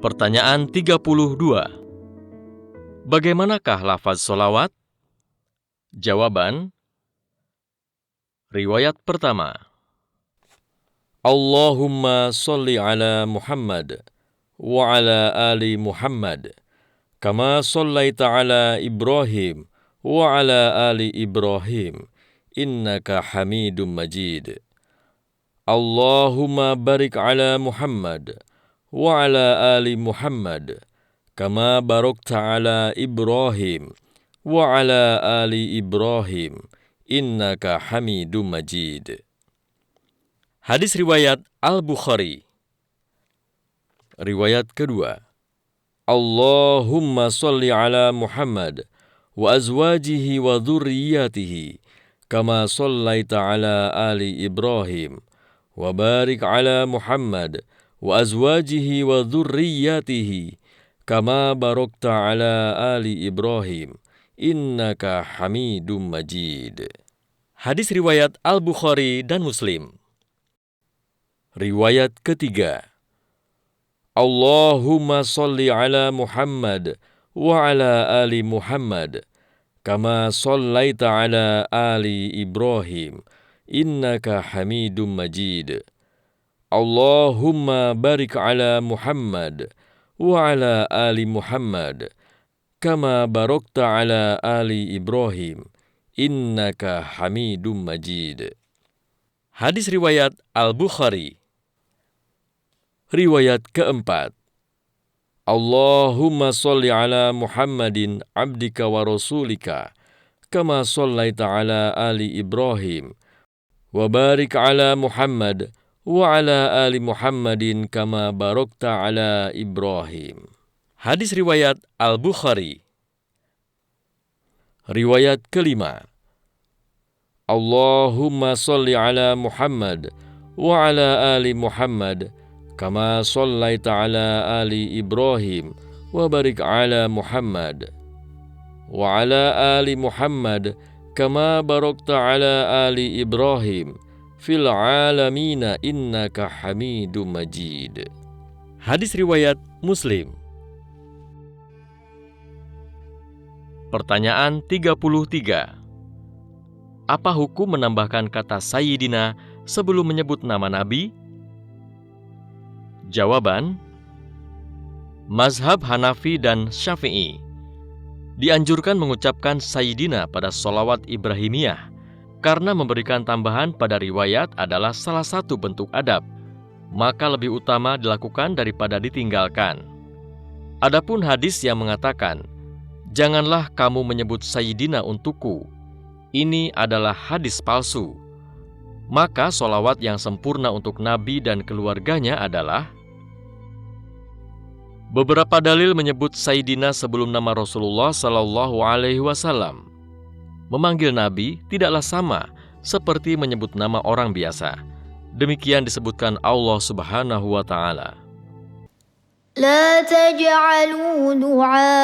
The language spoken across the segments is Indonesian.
Pertanyaan 32. Bagaimanakah lafaz sholawat? Jawaban. Riwayat pertama. Allahumma sholli ala Muhammad wa ala ali Muhammad kama shallaita ala Ibrahim wa ala ali Ibrahim innaka Hamidum Majid. Allahumma barik ala Muhammad wa ala ali Muhammad kama barakta ala Ibrahim wa ala ali Ibrahim innaka Hamidum Majid. Hadis riwayat Al-Bukhari. Riwayat kedua. Allahumma sholli ala Muhammad wa azwajihi wa dhurriyyatihi kama shallaita ala ali Ibrahim wa barik ala Muhammad wa azwajihi wa dhurriyyatihi kama barakta ala ali Ibrahim innaka Hamidum Majid. Hadis riwayat Al-Bukhari dan Muslim. Riwayat ketiga. Allahumma sholli ala Muhammad wa ala ali Muhammad kama shallaita ala ali Ibrahim innaka Hamidum Majid. Allahumma barik ala Muhammad wa ala ali Muhammad kama barakta ala ali Ibrahim innaka Hamidum Majid. Hadis riwayat Al-Bukhari. Riwayat keempat. Allahumma sholli ala Muhammadin abdika wa rasulika kama shallaita ala ali Ibrahim wa barik ala Muhammad wa ala ali Muhammadin kama barakta ala Ibrahim. Hadis riwayat Al-Bukhari. Riwayat kelima. Allahumma sholli ala Muhammad wa ala ali Muhammad kama shallaita ala ali Ibrahim wa barik ala Muhammad wa ala ali Muhammad kama barakta ala ali Ibrahim fil alamina innaka Hamidum Majid. Hadis riwayat Muslim. Pertanyaan 33. Apa hukum menambahkan kata Sayyidina sebelum menyebut nama Nabi? Jawaban. Mazhab Hanafi dan Syafi'i dianjurkan mengucapkan Sayyidina pada sholawat Ibrahimiyah karena memberikan tambahan pada riwayat adalah salah satu bentuk adab, maka lebih utama dilakukan daripada ditinggalkan. Adapun hadis yang mengatakan, "Janganlah kamu menyebut Sayyidina untukku," ini adalah hadis palsu. Maka sholawat yang sempurna untuk Nabi dan keluarganya adalah: beberapa dalil menyebut Sayyidina sebelum nama Rasulullah SAW. Memanggil Nabi tidaklah sama seperti menyebut nama orang biasa. Demikian disebutkan Allah Subhanahu wa Ta'ala. لا تجعلوا دعاء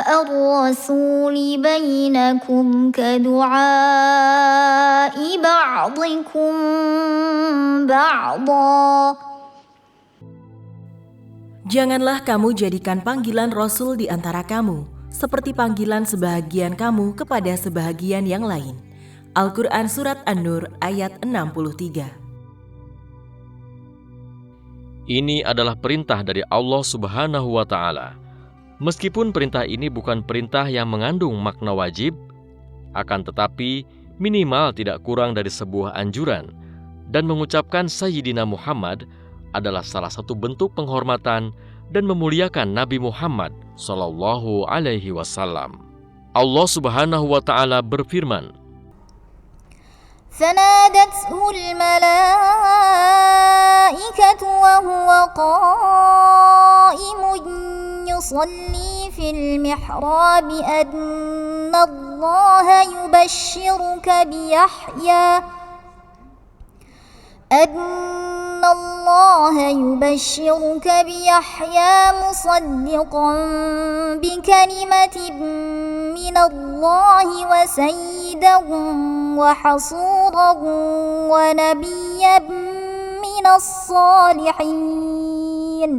الرسول بينكم كدعاء بعضكم بعضا. Janganlah kamu jadikan panggilan Rasul di antara kamu seperti panggilan sebahagian kamu kepada sebahagian yang lain. Al-Quran Surat An-Nur ayat 63. Ini adalah perintah dari Allah Subhanahu wa Ta'ala. Meskipun perintah ini bukan perintah yang mengandung makna wajib, akan tetapi minimal tidak kurang dari sebuah anjuran, dan mengucapkan Sayyidina Muhammad adalah salah satu bentuk penghormatan dan memuliakan Nabi Muhammad Sallallahu Alaihi Wasallam. Allah Subhanahu wa Ta'ala berfirman, فنادته الملائكة وهو قائم يصلي في المحراب أن الله يبشرك بيحيى مصدقا بكلمة من الله وسيدا وحصورا ونبيا من الصالحين.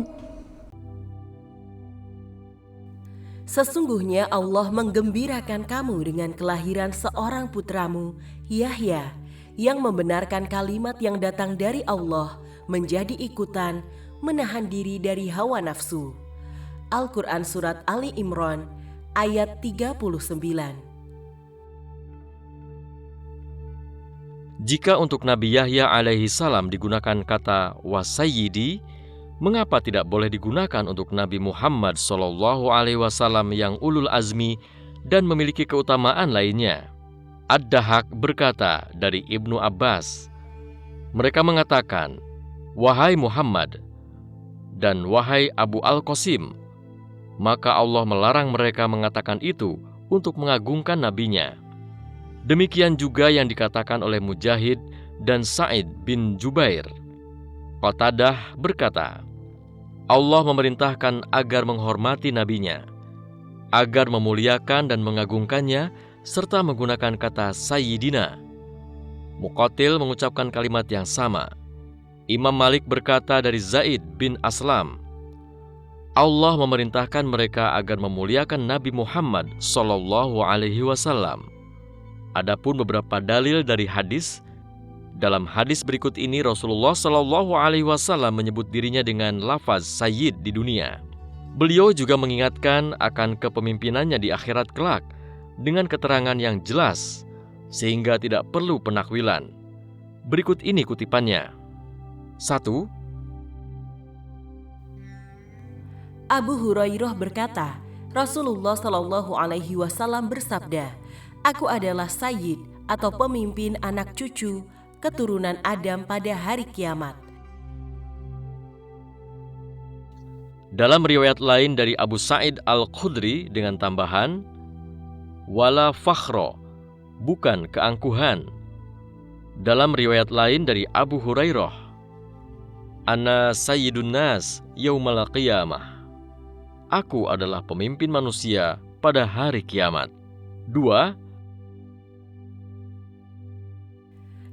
Sesungguhnya Allah menggembirakan kamu dengan kelahiran seorang putramu, Yahya, yang membenarkan kalimat yang datang dari Allah, menjadi ikutan, menahan diri dari hawa nafsu. Al-Quran Surat Ali Imran ayat 39. Jika untuk Nabi Yahya alaihi salam digunakan kata wasayyidi, mengapa tidak boleh digunakan untuk Nabi Muhammad sallallahu alaihi wasallam yang ulul azmi dan memiliki keutamaan lainnya? Ad-Dahhak berkata dari Ibnu Abbas, mereka mengatakan, "Wahai Muhammad dan wahai Abu Al-Qasim," maka Allah melarang mereka mengatakan itu untuk mengagungkan nabinya. Demikian juga yang dikatakan oleh Mujahid dan Sa'id bin Jubair. Qatadah berkata, Allah memerintahkan agar menghormati nabinya, agar memuliakan dan mengagungkannya, serta menggunakan kata Sayyidina. Muqatil mengucapkan kalimat yang sama. Imam Malik berkata dari Zaid bin Aslam, Allah memerintahkan mereka agar memuliakan Nabi Muhammad sallallahu alaihi wasallam. Adapun beberapa dalil dari hadis, dalam hadis berikut ini Rasulullah sallallahu alaihi wasallam menyebut dirinya dengan lafaz Sayyid di dunia. Beliau juga mengingatkan akan kepemimpinannya di akhirat kelak dengan keterangan yang jelas, sehingga tidak perlu penakwilan. Berikut ini kutipannya. 1. Abu Hurairah berkata, Rasulullah Shallallahu Alaihi Wasallam bersabda, "Aku adalah Sayyid atau pemimpin anak cucu keturunan Adam pada hari kiamat." Dalam riwayat lain dari Abu Sa'id Al-Khudri dengan tambahan, "Wala fakhro," bukan keangkuhan. Dalam riwayat lain dari Abu Hurairah, "Ana sayyidun nas yaumal qiyamah." Aku adalah pemimpin manusia pada hari kiamat. 2.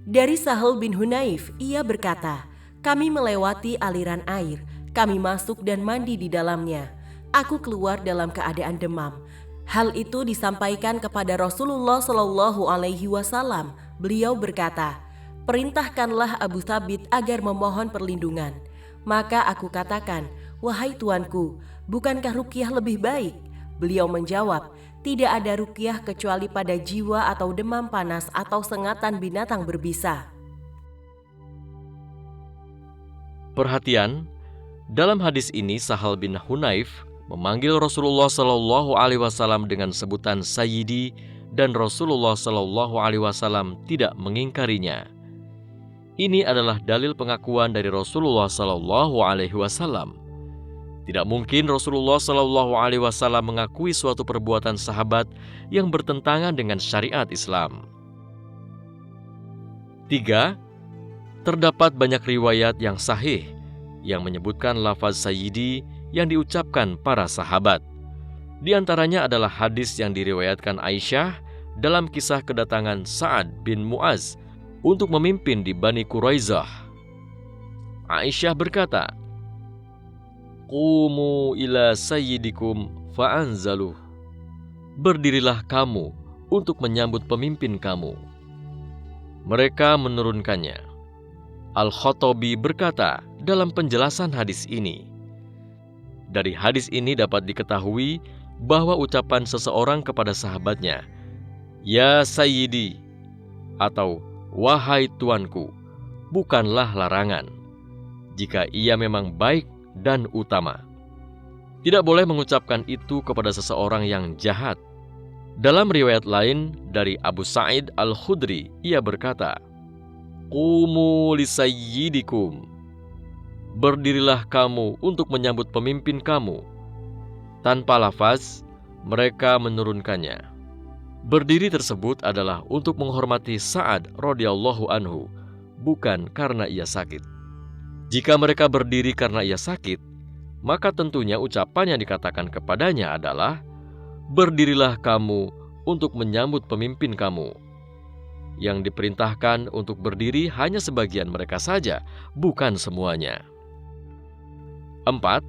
Dari Sahal bin Hunayf, ia berkata, "Kami melewati aliran air, kami masuk dan mandi di dalamnya. Aku keluar dalam keadaan demam. Hal itu disampaikan kepada Rasulullah Shallallahu Alaihi Wasallam. Beliau berkata, perintahkanlah Abu Thabit agar memohon perlindungan. Maka aku katakan, wahai tuanku, bukankah ruqyah lebih baik? Beliau menjawab, tidak ada ruqyah kecuali pada jiwa atau demam panas atau sengatan binatang berbisa. Perhatian, dalam hadis ini Sahal bin Hunayf memanggil Rasulullah Shallallahu Alaihi Wasallam dengan sebutan Sayyidi dan Rasulullah Shallallahu Alaihi Wasallam tidak mengingkarinya. Ini adalah dalil pengakuan dari Rasulullah Shallallahu Alaihi Wasallam. Tidak mungkin Rasulullah Shallallahu Alaihi Wasallam mengakui suatu perbuatan sahabat yang bertentangan dengan syariat Islam. 3. Terdapat banyak riwayat yang sahih yang menyebutkan lafaz Sayyidi yang diucapkan para sahabat. Di antaranya adalah hadis yang diriwayatkan Aisyah dalam kisah kedatangan Sa'ad bin Mu'az untuk memimpin di Bani Quraizah. Aisyah berkata, "Qumu ila sayyidikum fa'anzaluh." Berdirilah kamu untuk menyambut pemimpin kamu. Mereka menurunkannya. Al-Khattabi berkata dalam penjelasan hadis ini, dari hadis ini dapat diketahui bahwa ucapan seseorang kepada sahabatnya, "Ya Sayyidi," atau "Wahai tuanku," bukanlah larangan jika ia memang baik dan utama. Tidak boleh mengucapkan itu kepada seseorang yang jahat. Dalam riwayat lain dari Abu Sa'id Al-Khudri, ia berkata, "Qumu li sayyidikum." Berdirilah kamu untuk menyambut pemimpin kamu. Tanpa lafaz, mereka menurunkannya. Berdiri tersebut adalah untuk menghormati Sa'ad radhiyallahu anhu, bukan karena ia sakit. Jika mereka berdiri karena ia sakit, maka tentunya ucapan yang dikatakan kepadanya adalah, "Berdirilah kamu untuk menyambut pemimpin kamu." Yang diperintahkan untuk berdiri hanya sebagian mereka saja, bukan semuanya. 4.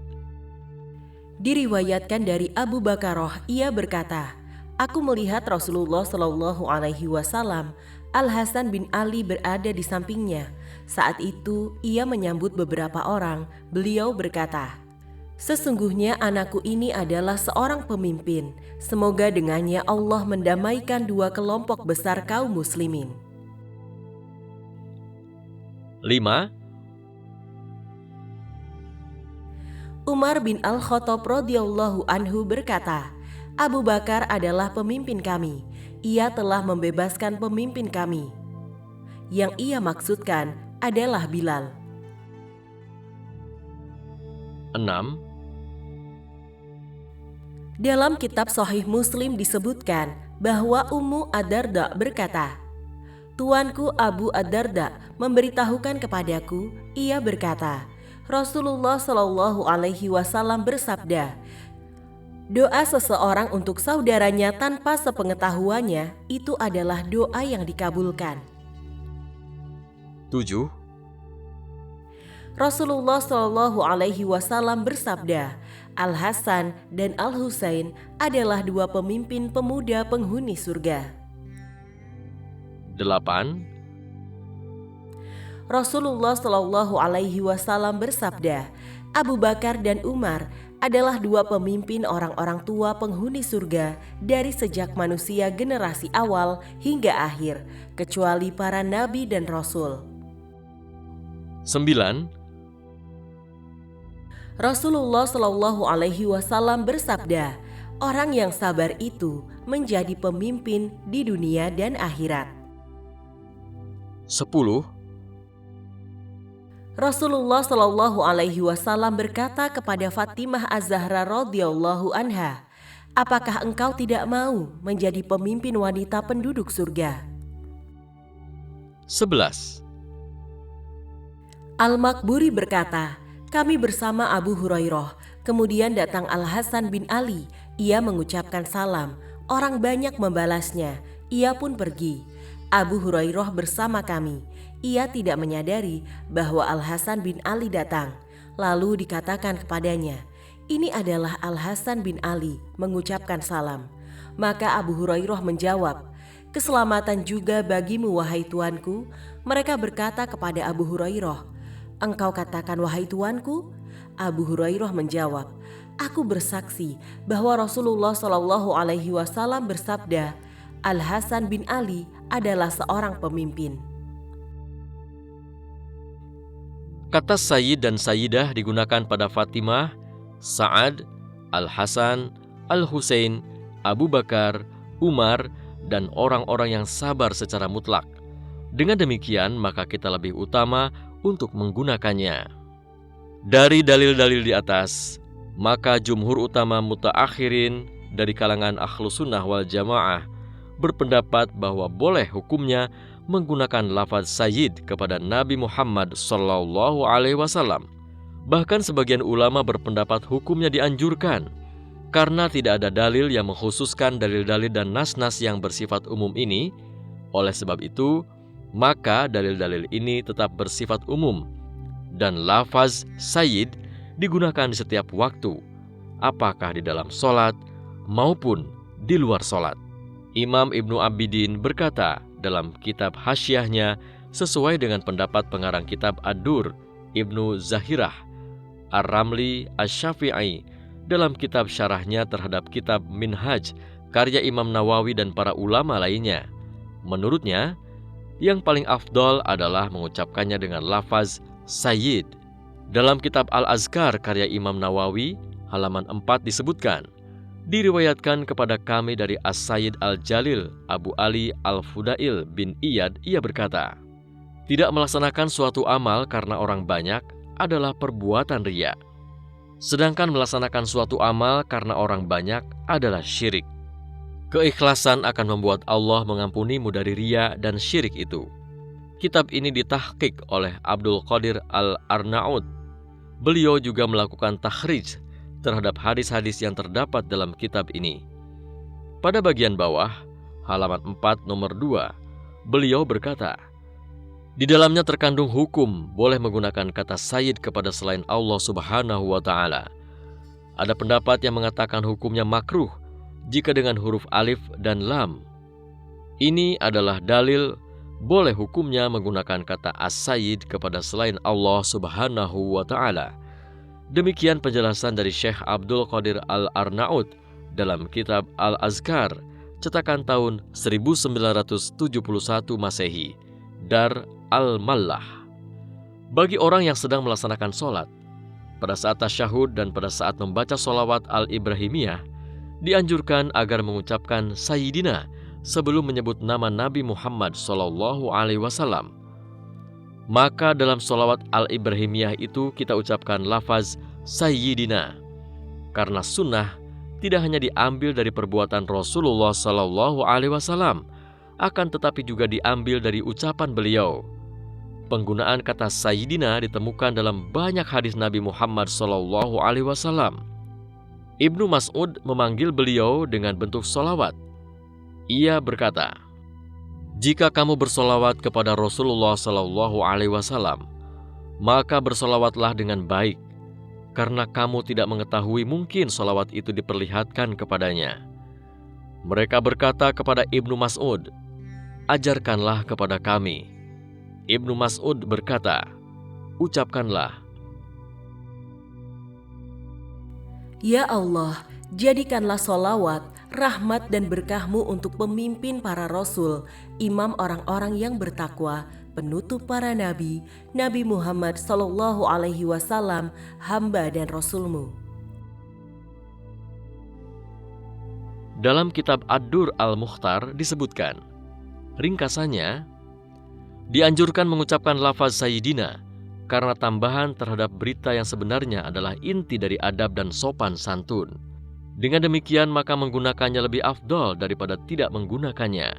Diriwayatkan dari Abu Bakaroh, ia berkata, "Aku melihat Rasulullah Shallallahu Alaihi Wasallam, Al Hasan bin Ali berada di sampingnya. Saat itu ia menyambut beberapa orang. Beliau berkata, 'Sesungguhnya anakku ini adalah seorang pemimpin. Semoga dengannya Allah mendamaikan dua kelompok besar kaum muslimin.'" 5. Umar bin Al-Khattab radhiyallahu anhu berkata, "Abu Bakar adalah pemimpin kami. Ia telah membebaskan pemimpin kami." Yang ia maksudkan adalah Bilal. 6. Dalam kitab Sahih Muslim disebutkan bahwa Ummu Ad-Darda berkata, "Tuanku Abu Ad-Darda memberitahukan kepadaku, ia berkata, Rasulullah Shallallahu Alaihi Wasallam bersabda, doa seseorang untuk saudaranya tanpa sepengetahuannya itu adalah doa yang dikabulkan." 7. Rasulullah Shallallahu Alaihi Wasallam bersabda, Al Hasan dan Al Husain adalah dua pemimpin pemuda penghuni surga. 8. Rasulullah Shallallahu Alaihi Wasallam bersabda, Abu Bakar dan Umar adalah dua pemimpin orang-orang tua penghuni surga dari sejak manusia generasi awal hingga akhir, kecuali para nabi dan rasul. 9. Rasulullah Shallallahu Alaihi Wasallam bersabda, orang yang sabar itu menjadi pemimpin di dunia dan akhirat. 10. Rasulullah Shallallahu Alaihi Wasallam berkata kepada Fatimah Az-Zahra radhiyallahu anha, apakah engkau tidak mau menjadi pemimpin wanita penduduk surga? 11. Al-Makburi berkata, kami bersama Abu Hurairah, kemudian datang Al-Hasan bin Ali, ia mengucapkan salam, orang banyak membalasnya, ia pun pergi. Abu Hurairah bersama kami, ia tidak menyadari bahwa Al-Hasan bin Ali datang. Lalu dikatakan kepadanya, ini adalah Al-Hasan bin Ali mengucapkan salam. Maka Abu Hurairah menjawab, keselamatan juga bagimu wahai tuanku. Mereka berkata kepada Abu Hurairah, engkau katakan wahai tuanku? Abu Hurairah menjawab, aku bersaksi bahwa Rasulullah Shallallahu Alaihi Wasallam bersabda, Al-Hasan bin Ali adalah seorang pemimpin. Kata Sayyid dan Sayyidah digunakan pada Fatimah, Sa'ad, Al-Hasan, Al-Husain, Abu Bakar, Umar, dan orang-orang yang sabar secara mutlak. Dengan demikian, maka kita lebih utama untuk menggunakannya. Dari dalil-dalil di atas, maka jumhur utama mutaakhirin dari kalangan Ahlus Sunnah wal Jamaah berpendapat bahwa boleh hukumnya menggunakan lafaz Sayyid kepada Nabi Muhammad Sallallahu Alaihi Wasallam. Bahkan sebagian ulama berpendapat hukumnya dianjurkan, karena tidak ada dalil yang mengkhususkan dalil-dalil dan nas-nas yang bersifat umum ini. Oleh sebab itu, maka dalil-dalil ini tetap bersifat umum, dan lafaz Sayyid digunakan di setiap waktu, apakah di dalam sholat maupun di luar sholat. Imam Ibnu Abidin berkata dalam kitab Hasyiahnya sesuai dengan pendapat pengarang kitab Ad-Dur, Ibnu Zahirah, Ar-Ramli Asy-Syafi'i dalam kitab syarahnya terhadap kitab Minhaj karya Imam Nawawi dan para ulama lainnya. Menurutnya, yang paling afdol adalah mengucapkannya dengan lafaz Sayyid. Dalam kitab Al-Azkar karya Imam Nawawi, halaman 4 disebutkan, diriwayatkan kepada kami dari As-Sayyid Al-Jalil Abu Ali Al-Fudail bin Iyad, ia berkata, tidak melaksanakan suatu amal karena orang banyak adalah perbuatan riya. Sedangkan melaksanakan suatu amal karena orang banyak adalah syirik. Keikhlasan akan membuat Allah mengampunimu dari riya dan syirik itu. Kitab ini ditahqiq oleh Abdul Qadir Al-Arnaud. Beliau juga melakukan takhrij terhadap hadis-hadis yang terdapat dalam kitab ini. Pada bagian bawah, halaman 4 nomor 2, beliau berkata, di dalamnya terkandung hukum boleh menggunakan kata Sayyid kepada selain Allah Subhanahu wa Ta'ala. Ada pendapat yang mengatakan hukumnya makruh jika dengan huruf alif dan lam. Ini adalah dalil boleh hukumnya menggunakan kata as-sayyid kepada selain Allah Subhanahu wa Ta'ala. Demikian penjelasan dari Syekh Abdul Qadir Al-Arnaud dalam kitab Al-Azkar, cetakan tahun 1971 Masehi, Dar Al-Mallah. Bagi orang yang sedang melaksanakan sholat, pada saat tasyahud dan pada saat membaca sholawat Al-Ibrahimiyah, dianjurkan agar mengucapkan Sayyidina sebelum menyebut nama Nabi Muhammad SAW. Maka dalam sholawat Al-Ibrahimiyah itu kita ucapkan lafaz Sayyidina, karena sunnah tidak hanya diambil dari perbuatan Rasulullah SAW, akan tetapi juga diambil dari ucapan beliau. Penggunaan kata Sayyidina ditemukan dalam banyak hadis Nabi Muhammad SAW. Ibnu Mas'ud memanggil beliau dengan bentuk sholawat. Ia berkata, "Jika kamu bersolawat kepada Rasulullah SAW, maka bersolawatlah dengan baik, karena kamu tidak mengetahui mungkin solawat itu diperlihatkan kepadanya." Mereka berkata kepada Ibnu Mas'ud, "Ajarkanlah kepada kami." Ibnu Mas'ud berkata, "Ucapkanlah." Ya Allah, jadikanlah solawat, rahmat dan berkah-Mu untuk pemimpin para rasul, imam orang-orang yang bertakwa, penutup para nabi, Nabi Muhammad SAW, hamba dan Rasul-Mu. Dalam kitab Ad-Dur Al-Mukhtar disebutkan, ringkasannya, dianjurkan mengucapkan lafaz Sayyidina karena tambahan terhadap berita yang sebenarnya adalah inti dari adab dan sopan santun. Dengan demikian maka menggunakannya lebih afdol daripada tidak menggunakannya.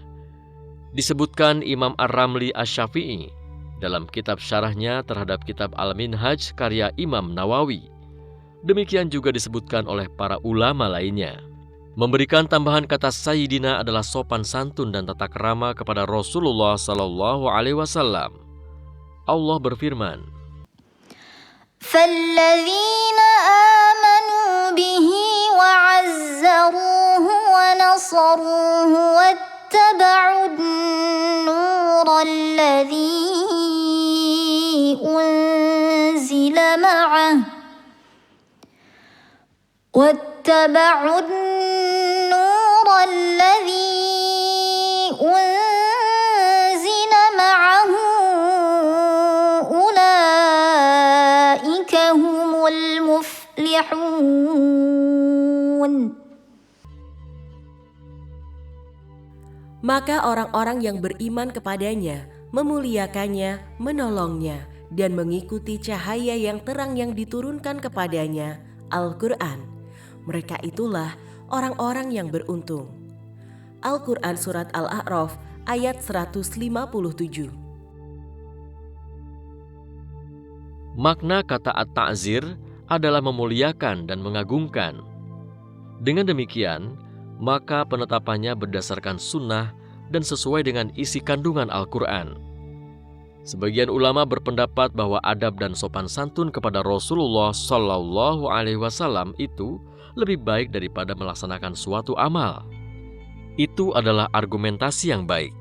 Disebutkan Imam Ar-Ramli Asy-Syafi'i dalam kitab syarahnya terhadap kitab Al-Minhaj karya Imam Nawawi. Demikian juga disebutkan oleh para ulama lainnya. Memberikan tambahan kata Sayyidina adalah sopan santun dan tata krama kepada Rasulullah SAW. Allah berfirman, فالذين آمنوا به وعزروه ونصروه واتبعوا النور الذي أنزل معه أولئك هم المفلحون. Maka orang-orang yang beriman kepadanya, memuliakannya, menolongnya, dan mengikuti cahaya yang terang yang diturunkan kepadanya, Al-Quran. Mereka itulah orang-orang yang beruntung. Al-Quran Surat Al-A'raf ayat 157. makna kata at-ta'zir adalah memuliakan dan mengagungkan. Dengan demikian, maka penetapannya berdasarkan sunnah dan sesuai dengan isi kandungan Al-Quran. Sebagian ulama berpendapat bahwa adab dan sopan santun kepada Rasulullah SAW itu lebih baik daripada melaksanakan suatu amal. Itu adalah argumentasi yang baik.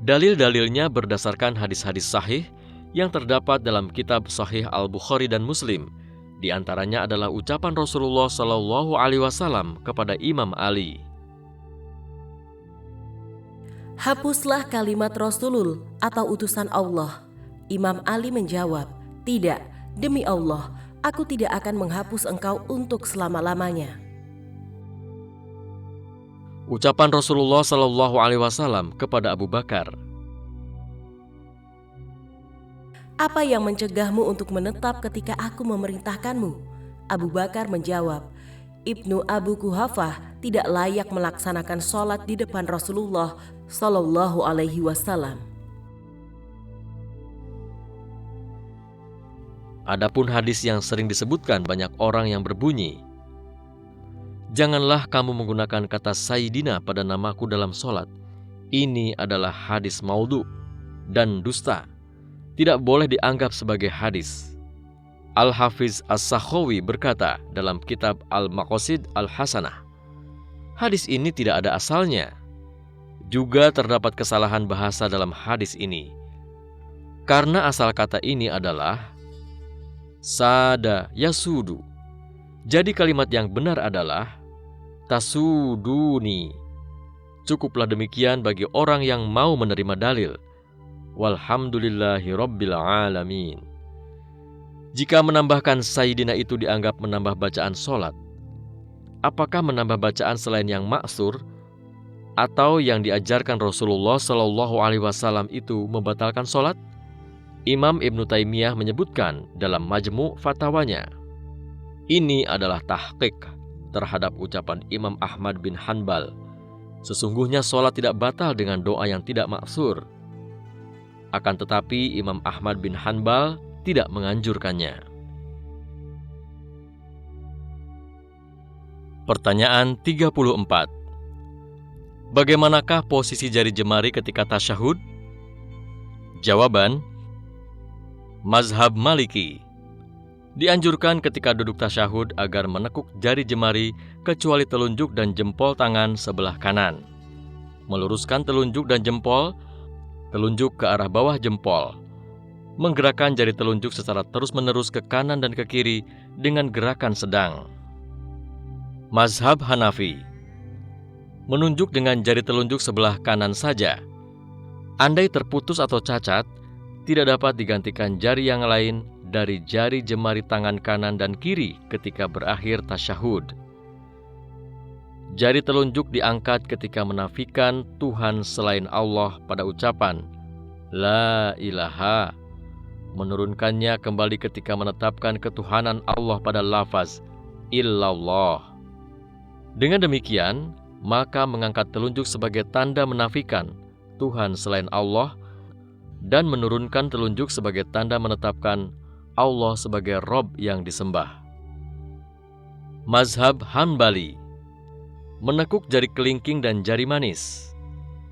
Dalil-dalilnya berdasarkan hadis-hadis sahih yang terdapat dalam kitab Sahih Al-Bukhari dan Muslim. Di antaranya adalah ucapan Rasulullah SAW kepada Imam Ali. Hapuslah kalimat Rasulul atau utusan Allah. Imam Ali menjawab, "Tidak, demi Allah, aku tidak akan menghapus engkau untuk selama-lamanya." Ucapan Rasulullah SAW kepada Abu Bakar, "Apa yang mencegahmu untuk menetap ketika aku memerintahkanmu?" Abu Bakar menjawab, "Ibnu Abu Kuhafah tidak layak melaksanakan sholat di depan Rasulullah SAW." Adapun hadis yang sering disebutkan banyak orang yang berbunyi, "Janganlah kamu menggunakan kata Sayyidina pada namaku dalam sholat." Ini adalah hadis maudhu dan dusta. Tidak boleh dianggap sebagai hadis. Al-Hafiz As-Sakhawi berkata dalam kitab Al-Maqasid Al-Hasanah, hadis ini tidak ada asalnya. Juga terdapat kesalahan bahasa dalam hadis ini. Karena asal kata ini adalah sada yasudu. Jadi kalimat yang benar adalah tasuduni. Cukuplah demikian bagi orang yang mau menerima dalil. Walhamdulillahi rabbil alamin. Jika menambahkan Sayyidina itu dianggap menambah bacaan sholat, apakah menambah bacaan selain yang maksur atau yang diajarkan Rasulullah Shallallahu Alaihi Wasallam itu membatalkan sholat? Imam Ibnu Taimiyah menyebutkan dalam Majmu' Fatawanya. Ini adalah tahqiq terhadap ucapan Imam Ahmad bin Hanbal. Sesungguhnya sholat tidak batal dengan doa yang tidak maksur. Akan tetapi Imam Ahmad bin Hanbal tidak menganjurkannya. Pertanyaan 34. Bagaimanakah posisi jari jemari ketika tasyahud? Jawaban, mazhab Maliki. Dianjurkan ketika duduk tasyahud agar menekuk jari jemari kecuali telunjuk dan jempol tangan sebelah kanan. Meluruskan telunjuk dan jempol, telunjuk ke arah bawah jempol. Menggerakkan jari telunjuk secara terus-menerus ke kanan dan ke kiri dengan gerakan sedang. Mazhab Hanafi. Menunjuk dengan jari telunjuk sebelah kanan saja. Andai terputus atau cacat, tidak dapat digantikan jari yang lain dari jari jemari tangan kanan dan kiri ketika berakhir tasyahud. Jari telunjuk diangkat ketika menafikan Tuhan selain Allah pada ucapan La ilaha. Menurunkannya kembali ketika menetapkan ketuhanan Allah pada lafaz illallah. Dengan demikian, maka mengangkat telunjuk sebagai tanda menafikan Tuhan selain Allah dan menurunkan telunjuk sebagai tanda menetapkan Allah sebagai Rob yang disembah. Mazhab Hanbali. Menekuk jari kelingking dan jari manis,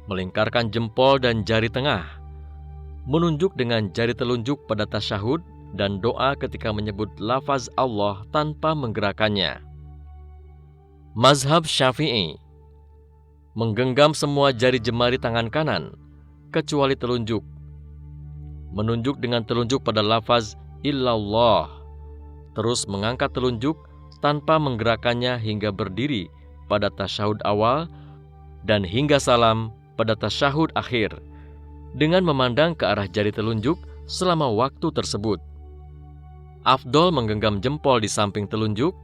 melingkarkan jempol dan jari tengah, menunjuk dengan jari telunjuk pada tasyahud dan doa ketika menyebut lafaz Allah tanpa menggerakkannya. Mazhab Syafi'i. Menggenggam semua jari jemari tangan kanan, kecuali telunjuk. Menunjuk dengan telunjuk pada lafaz illallah. Terus mengangkat telunjuk tanpa menggerakkannya hingga berdiri pada tasyahud awal dan hingga salam pada tasyahud akhir, dengan memandang ke arah jari telunjuk selama waktu tersebut. Afdol menggenggam jempol di samping telunjuk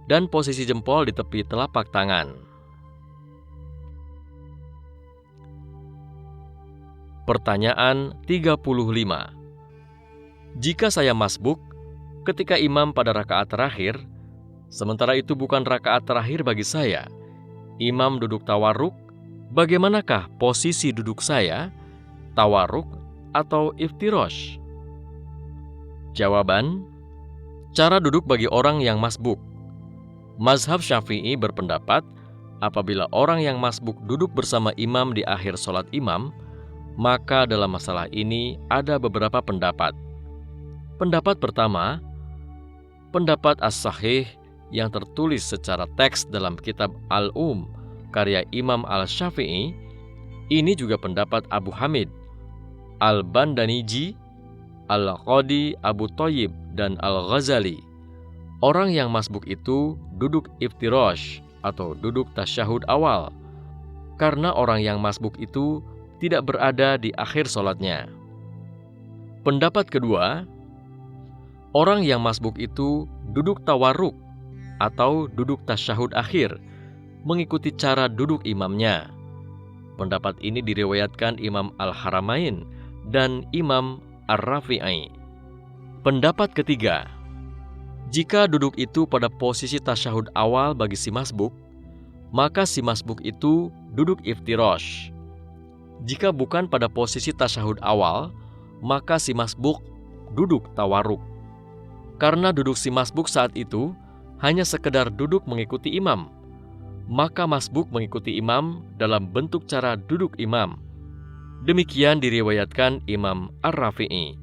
dan posisi jempol di tepi telapak tangan. Pertanyaan 35. Jika saya masbuk ketika imam pada rakaat terakhir, sementara itu bukan rakaat terakhir bagi saya, imam duduk tawarruk, bagaimanakah posisi duduk saya? Tawarruk atau iftirosh? Jawaban, cara duduk bagi orang yang masbuk. Mazhab Syafi'i berpendapat apabila orang yang masbuk duduk bersama imam di akhir sholat imam, maka dalam masalah ini ada beberapa pendapat. Pendapat pertama, pendapat as-sahih yang tertulis secara teks dalam kitab Al-Um karya Imam Al-Syafi'i. Ini juga pendapat Abu Hamid, Al-Bandaniji, Al-Qadi Abu Thayyib, dan Al-Ghazali. Orang yang masbuk itu duduk iftirosh atau duduk tasyahud awal, karena orang yang masbuk itu tidak berada di akhir sholatnya. Pendapat kedua, orang yang masbuk itu duduk tawarruk atau duduk tasyahud akhir, mengikuti cara duduk imamnya. Pendapat ini diriwayatkan Imam Al-Haramain dan Imam Ar-Rafi'i. Pendapat ketiga, jika duduk itu pada posisi tasyahud awal bagi si masbuk, maka si masbuk itu duduk iftirosh. Jika bukan pada posisi tasyahud awal, maka si masbuk duduk tawarruk. Karena duduk si masbuk saat itu hanya sekedar duduk mengikuti imam, maka masbuk mengikuti imam dalam bentuk cara duduk imam. Demikian diriwayatkan Imam Ar-Rafi'i.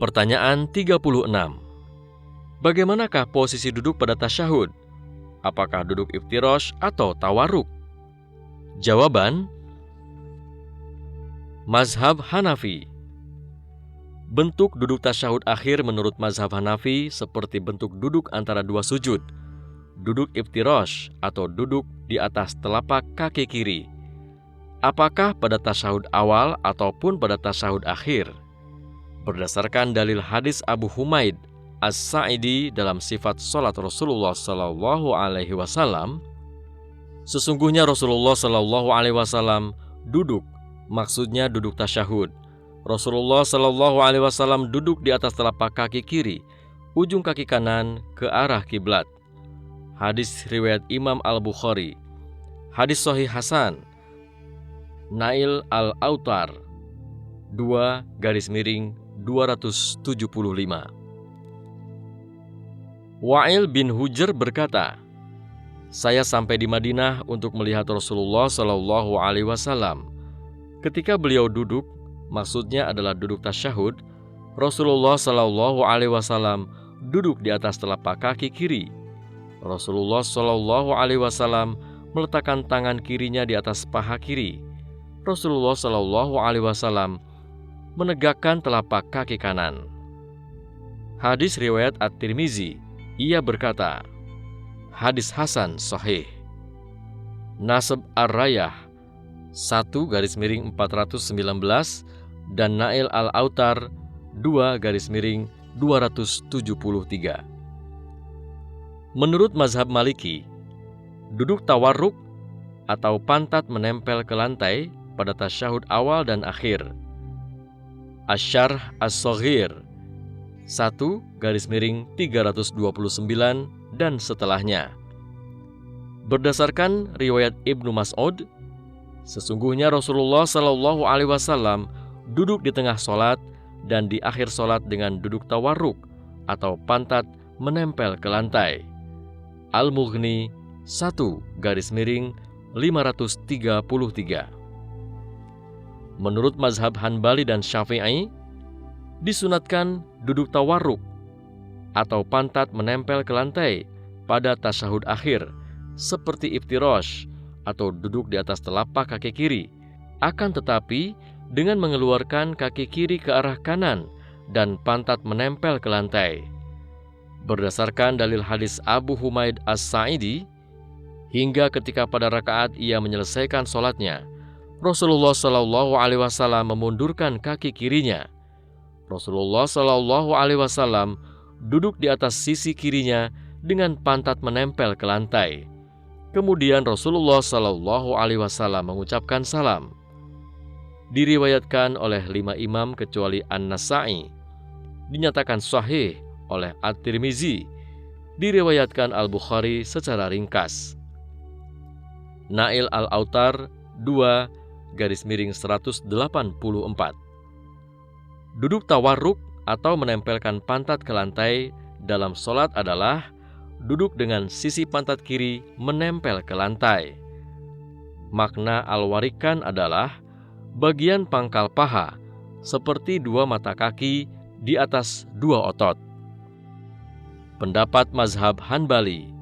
Pertanyaan 36. Bagaimanakah posisi duduk pada tasyahud? Apakah duduk iftirosh atau tawarruk? Jawaban: mazhab Hanafi. Bentuk duduk tasyahud akhir menurut mazhab Hanafi seperti bentuk duduk antara dua sujud, duduk iftirosh atau duduk di atas telapak kaki kiri. Apakah pada tasyahud awal ataupun pada tasyahud akhir? Berdasarkan dalil hadis Abu Humaid As-Sa'idi dalam sifat salat Rasulullah Sallallahu Alaihi Wasallam, sesungguhnya Rasulullah Sallallahu Alaihi Wasallam duduk, maksudnya duduk tasyahud. Rasulullah Sallallahu Alaihi Wasallam duduk di atas telapak kaki kiri, ujung kaki kanan ke arah kiblat. Hadis riwayat Imam Al-Bukhari. Hadis Sahih Hasan, Nail Al-Autar 2-275. Wa'il bin Hujr berkata, saya sampai di Madinah untuk melihat Rasulullah Sallallahu Alaihi Wasallam. Ketika beliau duduk, maksudnya adalah duduk tasyahud, Rasulullah Sallallahu Alaihi Wasallam duduk di atas telapak kaki kiri. Rasulullah Sallallahu Alaihi Wasallam meletakkan tangan kirinya di atas paha kiri. Rasulullah Sallallahu Alaihi Wasallam menegakkan telapak kaki kanan. Hadis riwayat At-Tirmizi. Ia berkata, hadis Hasan Sahih. Nasab Ar-Rayah 1-419 dan Nail Al-Autar 2-273. Menurut mazhab Maliki, duduk tawarruk atau pantat menempel ke lantai pada tasyahud awal dan akhir. Asy-Syarh As-Shaghir 1-329 dan setelahnya. Berdasarkan riwayat Ibnu Mas'ud, sesungguhnya Rasulullah Sallallahu Alaihi Wasallam duduk di tengah solat dan di akhir solat dengan duduk tawarruk atau pantat menempel ke lantai. Al-Mughni 1-533. Menurut mazhab Hanbali dan Syafi'i, disunatkan duduk tawarruk atau pantat menempel ke lantai pada tasyahud akhir seperti iftirosh atau duduk di atas telapak kaki kiri, akan tetapi dengan mengeluarkan kaki kiri ke arah kanan dan pantat menempel ke lantai. Berdasarkan dalil hadis Abu Humaid As-Sa'idi, hingga ketika pada rakaat ia menyelesaikan sholatnya, Rasulullah Sallallahu Alaihi Wasallam memundurkan kaki kirinya. Rasulullah Sallallahu Alaihi Wasallam duduk di atas sisi kirinya dengan pantat menempel ke lantai. Kemudian Rasulullah Sallallahu Alaihi Wasallam mengucapkan salam. Diriwayatkan oleh 5 imam kecuali An-Nasa'i. Dinyatakan sahih oleh At-Tirmizi. Diriwayatkan Al-Bukhari secara ringkas. Nail Al-Autar 2-184. Duduk tawarruk atau menempelkan pantat ke lantai dalam sholat adalah duduk dengan sisi pantat kiri menempel ke lantai. Makna al-warikan adalah bagian pangkal paha seperti dua mata kaki di atas dua otot. Pendapat mazhab Hanbali,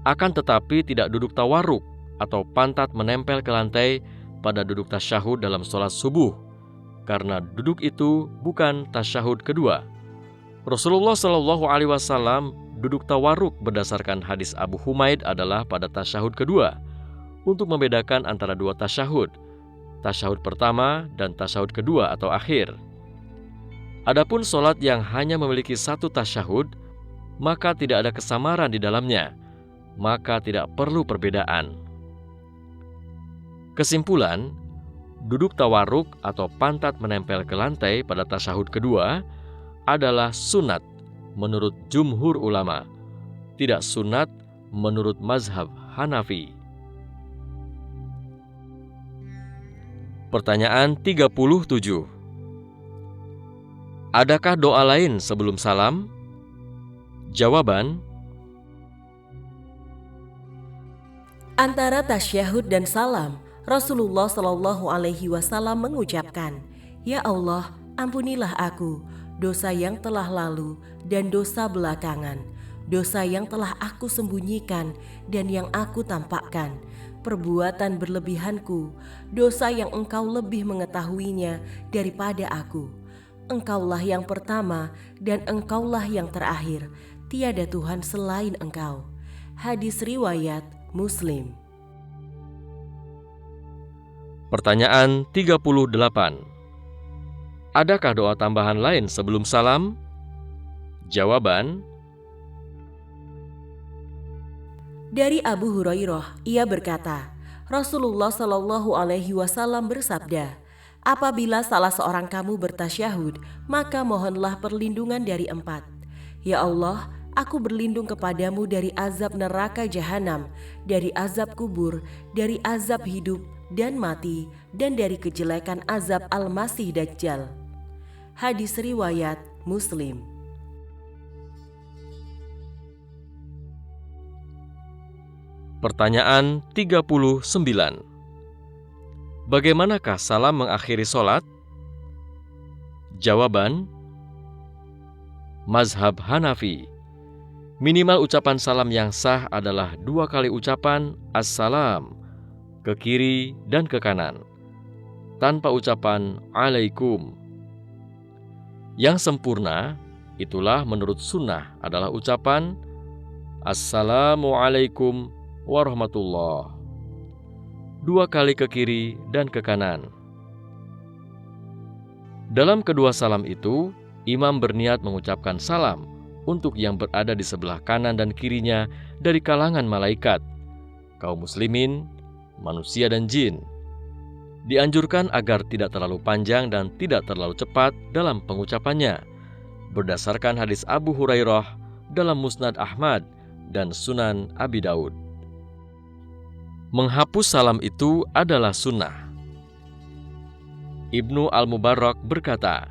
akan tetapi tidak duduk tawarruk atau pantat menempel ke lantai pada duduk tasyahud dalam sholat subuh, karena duduk itu bukan tasyahud kedua. Rasulullah Shallallahu Alaihi Wasallam duduk tawarruk berdasarkan hadis Abu Humaid adalah pada tasyahud kedua, untuk membedakan antara dua tasyahud, tasyahud pertama dan tasyahud kedua atau akhir. Adapun sholat yang hanya memiliki satu tasyahud, maka tidak ada kesamaran di dalamnya, maka tidak perlu perbedaan. Kesimpulan, duduk tawarruk atau pantat menempel ke lantai pada tasyahud kedua adalah sunat menurut jumhur ulama, tidak sunat menurut mazhab Hanafi. Pertanyaan 37. Adakah doa lain sebelum salam? Jawaban: antara tasyahud dan salam, Rasulullah Shallallahu Alaihi Wasallam mengucapkan, "Ya Allah, ampunilah aku, dosa yang telah lalu dan dosa belakangan, dosa yang telah aku sembunyikan dan yang aku tampakkan, perbuatan berlebihanku, dosa yang Engkau lebih mengetahuinya daripada aku. Engkaulah yang pertama dan Engkaulah yang terakhir, tiada Tuhan selain Engkau. Hadis riwayat Muslim. Pertanyaan 38. Adakah doa tambahan lain sebelum salam? Jawaban: Dari Abu Hurairah, ia berkata, Rasulullah Shallallahu Alaihi Wasallam bersabda, apabila salah seorang kamu bertasyahud, maka mohonlah perlindungan dari 4. Ya Allah, aku berlindung kepadamu dari azab neraka jahanam, dari azab kubur, dari azab hidup dan mati, dan dari kejelekan azab Al-Masih Dajjal. Hadis riwayat Muslim. Pertanyaan 39. Bagaimanakah salam mengakhiri sholat? Jawaban: Mazhab Hanafi, minimal ucapan salam yang sah adalah 2 kali ucapan Assalam ke kiri dan ke kanan, tanpa ucapan Alaikum. Yang sempurna, itulah menurut sunnah, adalah ucapan Assalamualaikum warahmatullah, 2 kali ke kiri dan ke kanan. Dalam kedua salam itu, imam berniat mengucapkan salam untuk yang berada di sebelah kanan dan kirinya dari kalangan malaikat, kaum muslimin, manusia dan jin. Dianjurkan agar tidak terlalu panjang dan tidak terlalu cepat dalam pengucapannya, berdasarkan hadis Abu Hurairah dalam Musnad Ahmad dan Sunan Abi Daud. Menghapus salam itu adalah sunnah. Ibnu Al-Mubarrak berkata,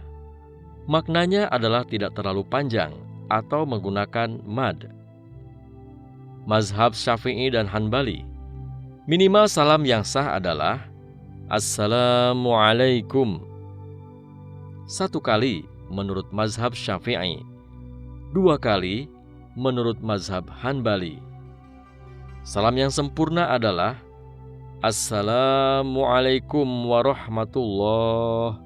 maknanya adalah tidak terlalu panjang atau menggunakan mad. Mazhab Syafi'i dan Hanbali, minimal salam yang sah adalah Assalamualaikum, 1 kali menurut mazhab Syafi'i, 2 kali menurut mazhab Hanbali. Salam yang sempurna adalah Assalamualaikum warahmatullah,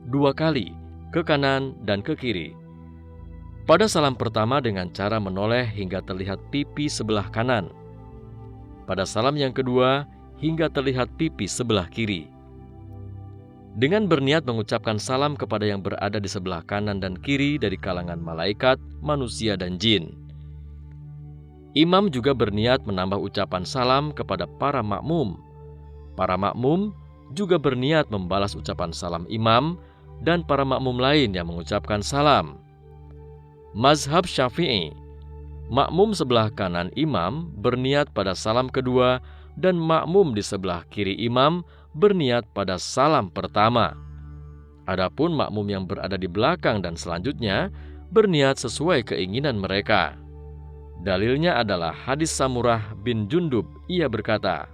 2 kali ke kanan dan ke kiri. Pada salam pertama dengan cara menoleh hingga terlihat pipi sebelah kanan. Pada salam yang kedua hingga terlihat pipi sebelah kiri. Dengan berniat mengucapkan salam kepada yang berada di sebelah kanan dan kiri dari kalangan malaikat, manusia dan jin. Imam juga berniat menambah ucapan salam kepada para makmum. Para makmum juga berniat membalas ucapan salam imam dan para makmum lain yang mengucapkan salam. Mazhab Syafi'i, makmum sebelah kanan imam berniat pada salam kedua dan makmum di sebelah kiri imam berniat pada salam pertama. Adapun makmum yang berada di belakang dan selanjutnya berniat sesuai keinginan mereka. Dalilnya adalah hadis Samurah bin Jundub. Ia berkata,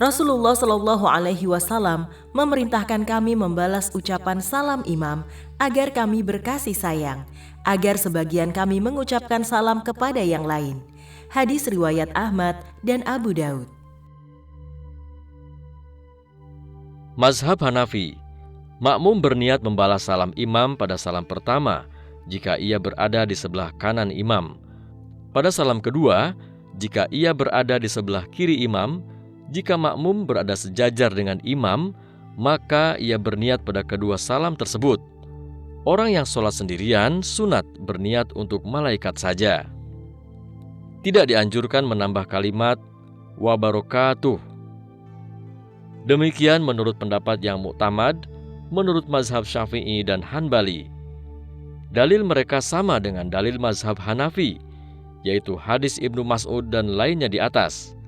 Rasulullah Shallallahu Alaihi Wasallam memerintahkan kami membalas ucapan salam imam agar kami berkasih sayang, agar sebagian kami mengucapkan salam kepada yang lain. Hadis riwayat Ahmad dan Abu Daud. Mazhab Hanafi, makmum berniat membalas salam imam pada salam pertama jika ia berada di sebelah kanan imam. Pada salam kedua, jika ia berada di sebelah kiri imam. Jika makmum berada sejajar dengan imam, maka ia berniat pada kedua salam tersebut. Orang yang sholat sendirian sunat berniat untuk malaikat saja. Tidak dianjurkan menambah kalimat wa barakatuh. Demikian menurut pendapat yang muktamad, menurut mazhab Syafi'i dan Hanbali. Dalil mereka sama dengan dalil mazhab Hanafi, yaitu hadis Ibnu Mas'ud dan lainnya di atas.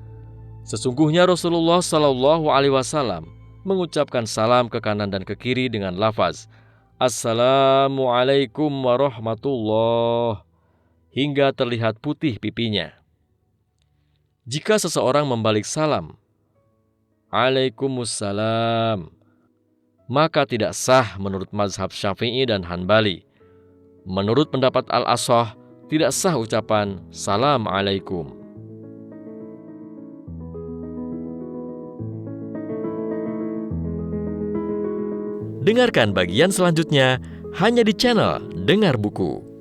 Sesungguhnya Rasulullah Shallallahu Alaihi Wasallam mengucapkan salam ke kanan dan ke kiri dengan lafaz Assalamualaikum warahmatullah hingga terlihat putih pipinya. Jika seseorang membalik salam Alaikumussalam, maka tidak sah menurut mazhab Syafi'i dan Hanbali. Menurut pendapat Al-Ashah, tidak sah ucapan Salam alaikum. Dengarkan bagian selanjutnya hanya di channel Dengar Buku.